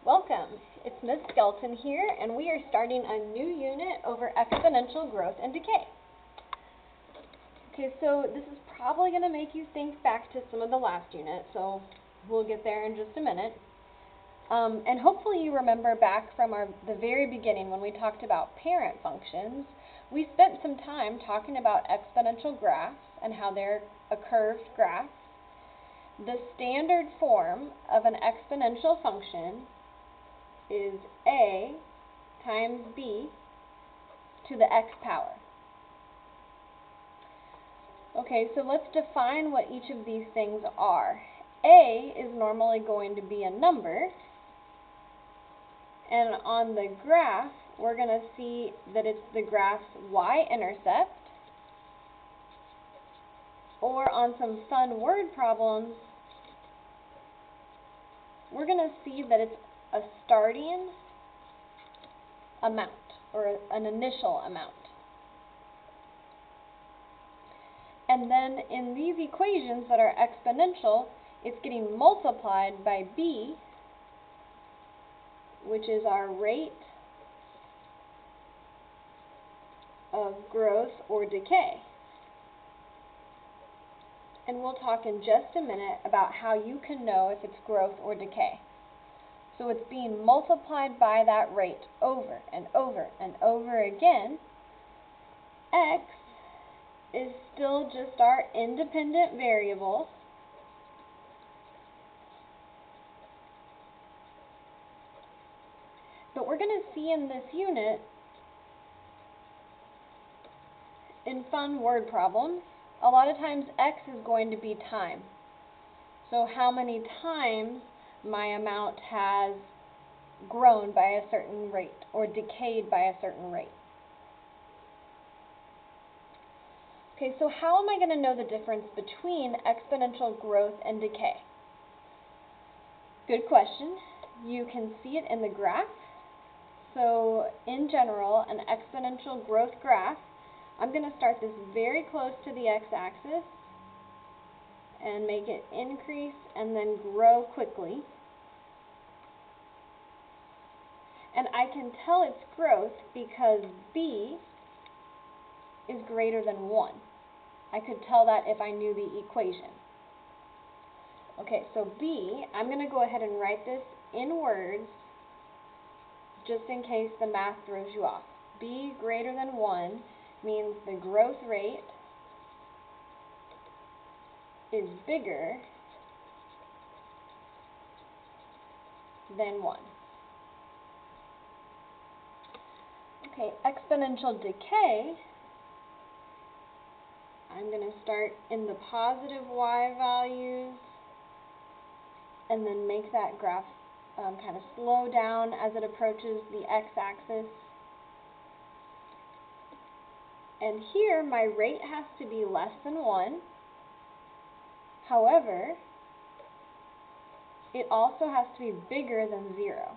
Welcome. It's Ms. Skelton here, and we are starting a new unit over exponential growth and decay. Okay, so this is probably going to make you think back to some of the last unit, so we'll get there in just a minute. And hopefully you remember back from the very beginning when we talked about parent functions, we spent some time talking about exponential graphs and how they're a curved graph. The standard form of an exponential function is a times b to the x power. Okay, so let's define what each of these things are. A is normally going to be a number, and on the graph, we're going to see that it's the graph's y-intercept, or on some fun word problems, we're going to see that it's a starting amount, or an initial amount. And then in these equations that are exponential, it's getting multiplied by b, which is our rate of growth or decay. And we'll talk in just a minute about how you can know if it's growth or decay. So it's being multiplied by that rate over and over and over again. X is still just our independent variable. But we're going to see in this unit, in fun word problems, a lot of times x is going to be time. So how many times my amount has grown by a certain rate or decayed by a certain rate. Okay, so how am I going to know the difference between exponential growth and decay? Good question. You can see it in the graph. So in general, an exponential growth graph, I'm going to start this very close to the x-axis and make it increase and then grow quickly. And I can tell its growth because b is greater than 1. I could tell that if I knew the equation. Okay, so b, I'm going to go ahead and write this in words just in case the math throws you off. B greater than 1 means the growth rate is bigger than 1. Okay, exponential decay, I'm going to start in the positive y values and then make that graph kind of slow down as it approaches the x-axis. And here my rate has to be less than 1. However, it also has to be bigger than 0.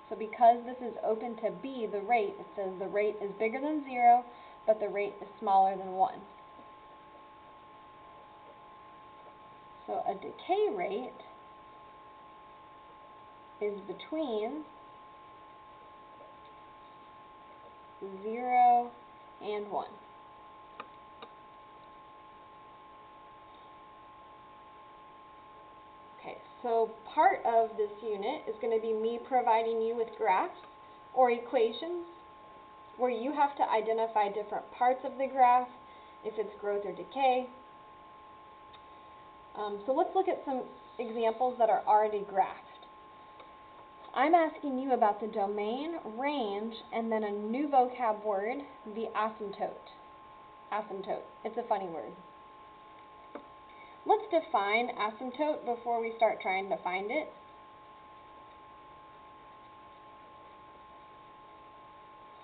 So because this is open to b, the rate, it says the rate is bigger than 0, but the rate is smaller than 1. So a decay rate is between 0 and 1. Okay, so part of this unit is going to be me providing you with graphs or equations where you have to identify different parts of the graph, if it's growth or decay. So let's look at some examples that are already graphed. I'm asking you about the domain, range, and then a new vocab word, the asymptote. Asymptote. It's a funny word. Let's define asymptote before we start trying to find it.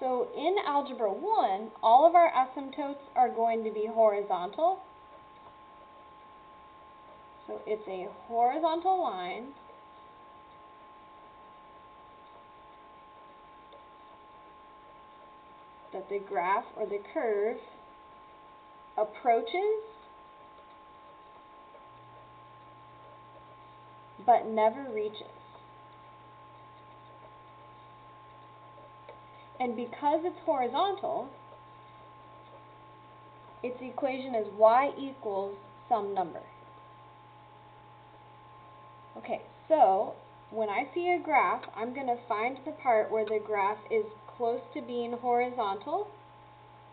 So in Algebra 1, all of our asymptotes are going to be horizontal. So it's a horizontal line that the graph or the curve approaches but never reaches. And because it's horizontal, its equation is y equals some number. Okay, so when I see a graph, I'm going to find the part where the graph is close to being horizontal,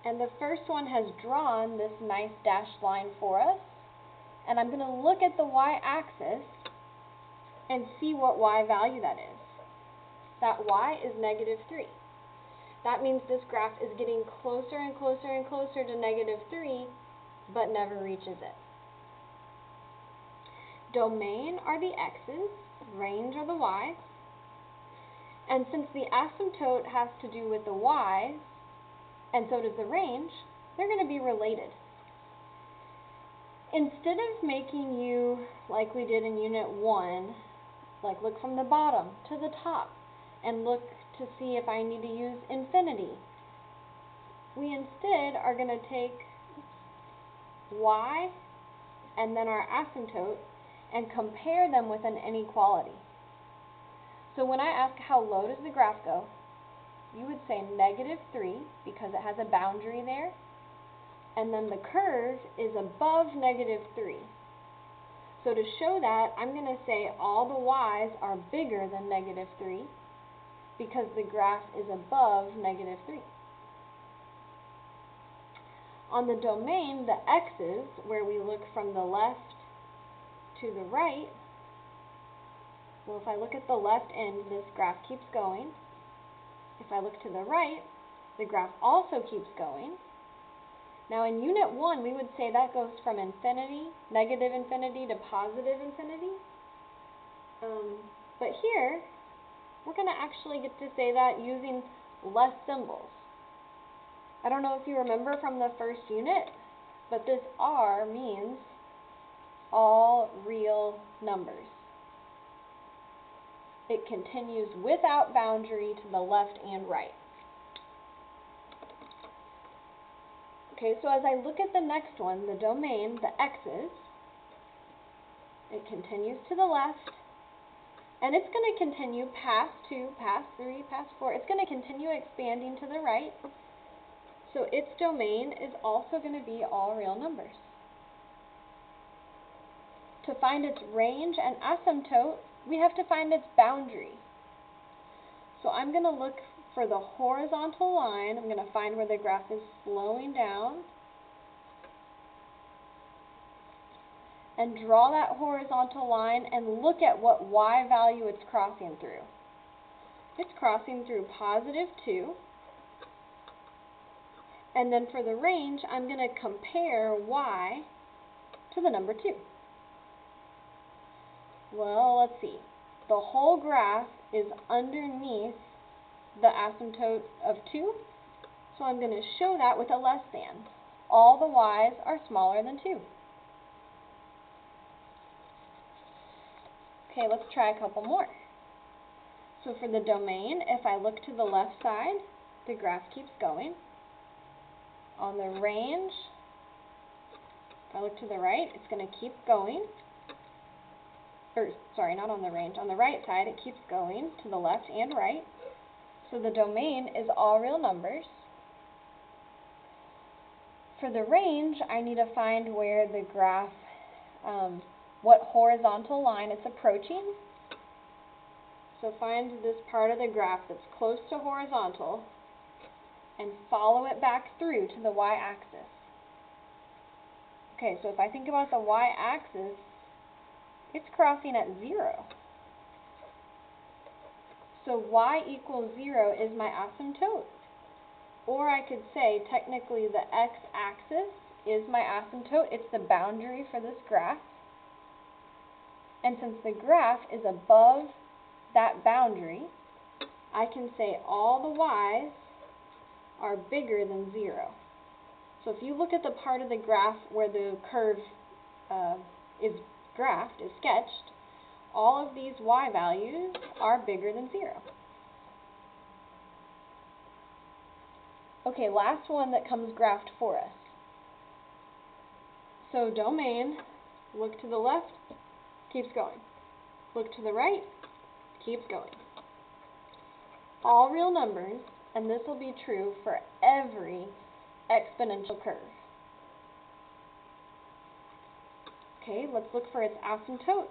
and the first one has drawn this nice dashed line for us, and I'm going to look at the y-axis and see what y value that is. That y is -3. That means this graph is getting closer and closer and closer to -3, but never reaches it. Domain are the x's, range are the y's, and since the asymptote has to do with the y's, and so does the range, they're going to be related. Instead of making you, like we did in Unit 1, like look from the bottom to the top and look to see if I need to use infinity, we instead are going to take y and then our asymptote and compare them with an inequality. So when I ask how low does the graph go, you would say -3 because it has a boundary there, and then the curve is above -3. So to show that, I'm going to say all the y's are bigger than -3 because the graph is above -3. On the domain, the x's, where we look from the left to the right, well, if I look at the left end, this graph keeps going. If I look to the right, the graph also keeps going. Now in Unit 1, we would say that goes from infinity, negative infinity, to positive infinity. But here, we're going to actually get to say that using less symbols. I don't know if you remember from the first unit, but this R means all real numbers. It continues without boundary to the left and right. Okay, so as I look at the next one, the domain, the x's, it continues to the left, and it's going to continue past 2, past 3, past 4. It's going to continue expanding to the right, so its domain is also going to be all real numbers. To find its range and asymptote, we have to find its boundary. So I'm going to look for the horizontal line. I'm going to find where the graph is slowing down and draw that horizontal line and look at what y value it's crossing through. It's crossing through +2, and then for the range, I'm going to compare y to the number 2. Well, let's see. The whole graph is underneath the asymptote of 2, so I'm going to show that with a less than. All the y's are smaller than 2. Okay, let's try a couple more. So for the domain, if I look to the left side, the graph keeps going. On the range, if I look to the right, it's going to keep going. Sorry, not on the range. On the right side, it keeps going to the left and right. So the domain is all real numbers. For the range, I need to find where the graph, what horizontal line it's approaching. So find this part of the graph that's close to horizontal and follow it back through to the y-axis. Okay, so if I think about the y-axis, it's crossing at 0. So y equals 0 is my asymptote. Or I could say, technically, the x-axis is my asymptote. It's the boundary for this graph. And since the graph is above that boundary, I can say all the y's are bigger than 0. So if you look at the part of the graph where the curve is graphed, is sketched, all of these y values are bigger than 0. Okay, last one that comes graphed for us. So domain, look to the left, keeps going. Look to the right, keeps going. All real numbers, And this will be true for every exponential curve. Okay, let's look for its asymptote.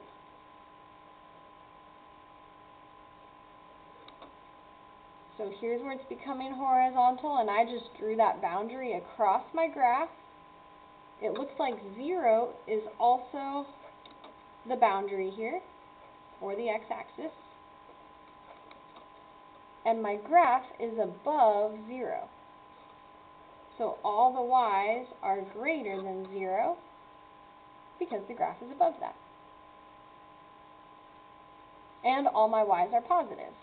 So here's where it's becoming horizontal, and I just drew that boundary across my graph. It looks like 0 is also the boundary here, or the x-axis. And my graph is above 0. So all the y's are greater than 0 because the graph is above that. And all my y's are positive.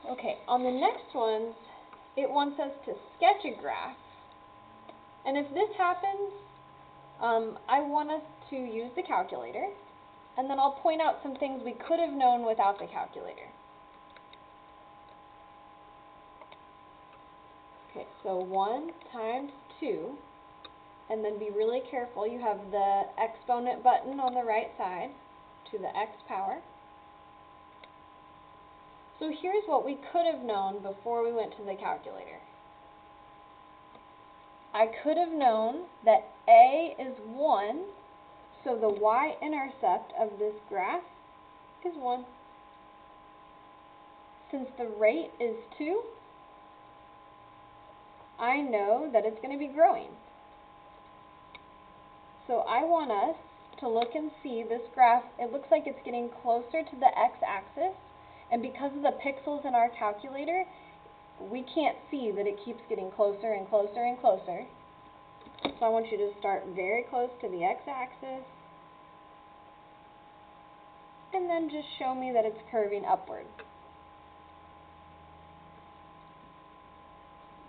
Okay, on the next one, it wants us to sketch a graph. And if this happens, I want us to use the calculator, and then I'll point out some things we could have known without the calculator. Okay, so 1 times 2, and then be really careful, you have the exponent button on the right side to the x power. So here's what we could have known before we went to the calculator. I could have known that a is 1, so the y-intercept of this graph is 1. Since the rate is 2, I know that it's going to be growing. So I want us to look and see this graph. It looks like it's getting closer to the x-axis, and because of the pixels in our calculator, we can't see that it keeps getting closer and closer and closer. So I want you to start very close to the x-axis, and then just show me that it's curving upward.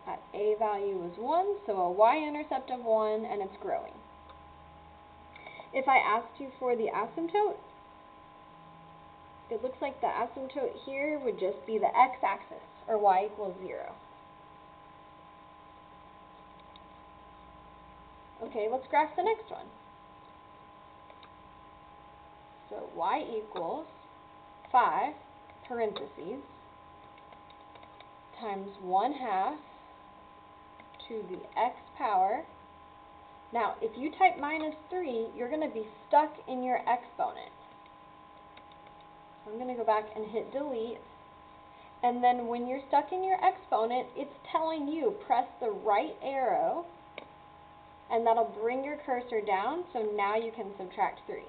At a value is 1, so a y-intercept of 1, and it's growing. If I asked you for the asymptote, it looks like the asymptote here would just be the x-axis, or y equals 0. Okay, let's graph the next one. So y equals 5 parentheses times 1/2 to the x power. Now, if you type -3, you're going to be stuck in your exponent. So I'm going to go back and hit delete. And then when you're stuck in your exponent, it's telling you press the right arrow, and that'll bring your cursor down, so now you can subtract 3.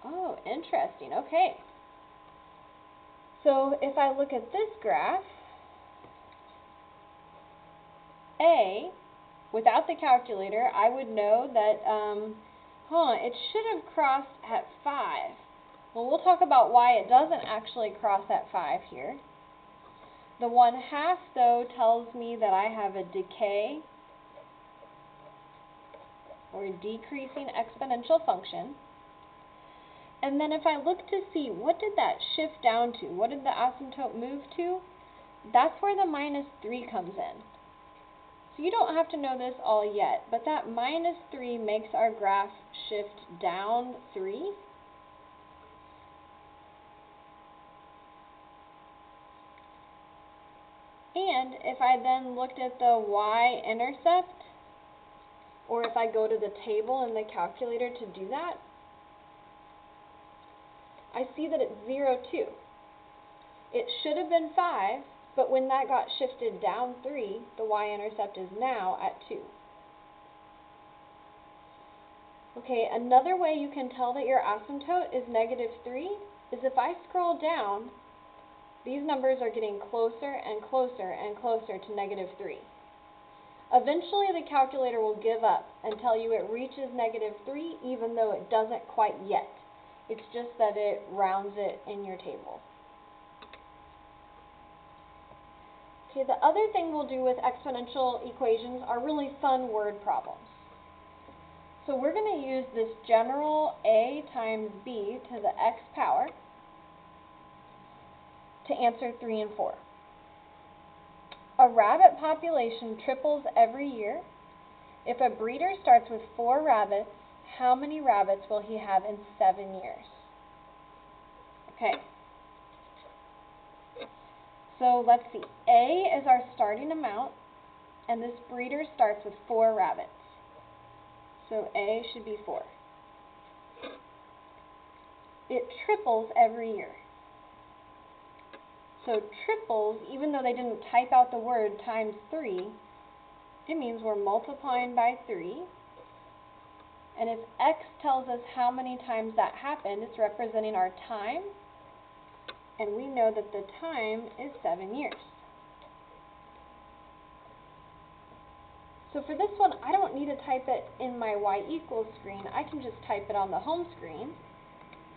Oh, interesting. Okay. So if I look at this graph, A, without the calculator, I would know that, it should have crossed at 5. Well, we'll talk about why it doesn't actually cross at 5 here. The 1/2, though, tells me that I have a decay, or a decreasing exponential function. And then if I look to see, what did that shift down to? What did the asymptote move to? That's where the -3 comes in. So you don't have to know this all yet, but that -3 makes our graph shift down 3. And if I then looked at the y-intercept, or if I go to the table in the calculator to do that, I see that it's 0, 2. It should have been 5, but when that got shifted down 3, the y-intercept is now at 2. Okay, another way you can tell that your asymptote is -3 is if I scroll down, these numbers are getting closer and closer and closer to -3. Eventually the calculator will give up and tell you it reaches -3 even though it doesn't quite yet. It's just that it rounds it in your table. Okay, the other thing we'll do with exponential equations are really fun word problems. So we're going to use this general a times b to the x power to answer 3 and 4. A rabbit population triples every year. If a breeder starts with 4 rabbits, how many rabbits will he have in 7 years? Okay. So let's see. A is our starting amount, and this breeder starts with 4 rabbits. So A should be 4. It triples every year. So triples, even though they didn't type out the word times 3, it means we're multiplying by 3. And if X tells us how many times that happened, it's representing our time. And we know that the time is 7 years. So for this one, I don't need to type it in my y equals screen. I can just type it on the home screen.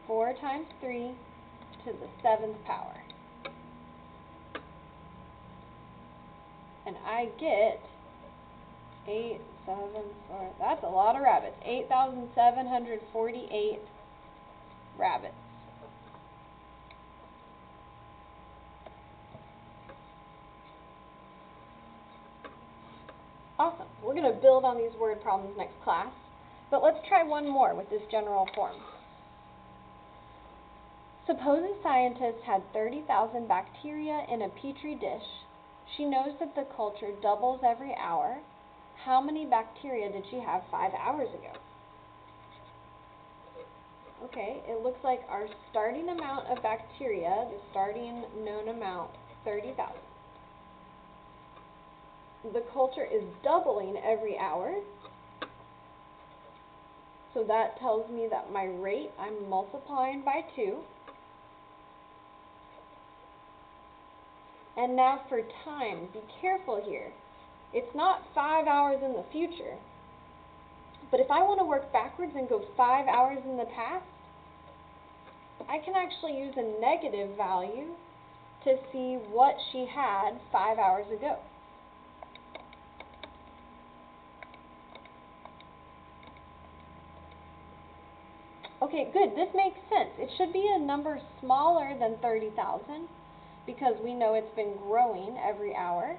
4 times 3 to the 7th power. And I get 8, 7, 4, that's a lot of rabbits. 8,748 rabbits. Awesome. We're going to build on these word problems next class, but let's try one more with this general form. Suppose a scientist had 30,000 bacteria in a petri dish. She knows that the culture doubles every hour. How many bacteria did she have 5 hours ago? Okay, it looks like our starting amount of bacteria, the starting known amount, 30,000. The culture is doubling every hour. So that tells me that my rate, I'm multiplying by 2. And now for time, be careful here. It's not 5 hours in the future. But if I want to work backwards and go 5 hours in the past, I can actually use a negative value to see what she had 5 hours ago. Okay, good. This makes sense. It should be a number smaller than 30,000 because we know it's been growing every hour.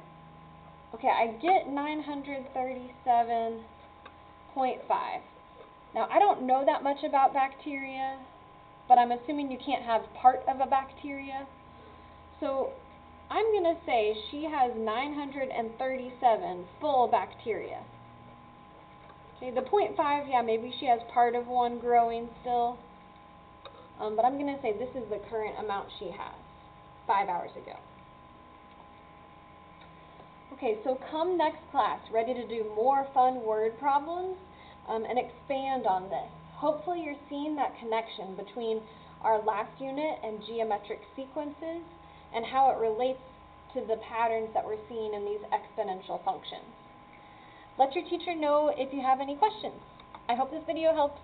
Okay, I get 937.5. Now, I don't know that much about bacteria, but I'm assuming you can't have part of a bacteria. So I'm going to say she has 937 full bacteria. Okay, the 0.5, yeah, maybe she has part of one growing still. But I'm going to say this is the current amount she has 5 hours ago. Okay, so come next class, ready to do more fun word problems and expand on this. Hopefully you're seeing that connection between our last unit and geometric sequences and how it relates to the patterns that we're seeing in these exponential functions. Let your teacher know if you have any questions. I hope this video helps.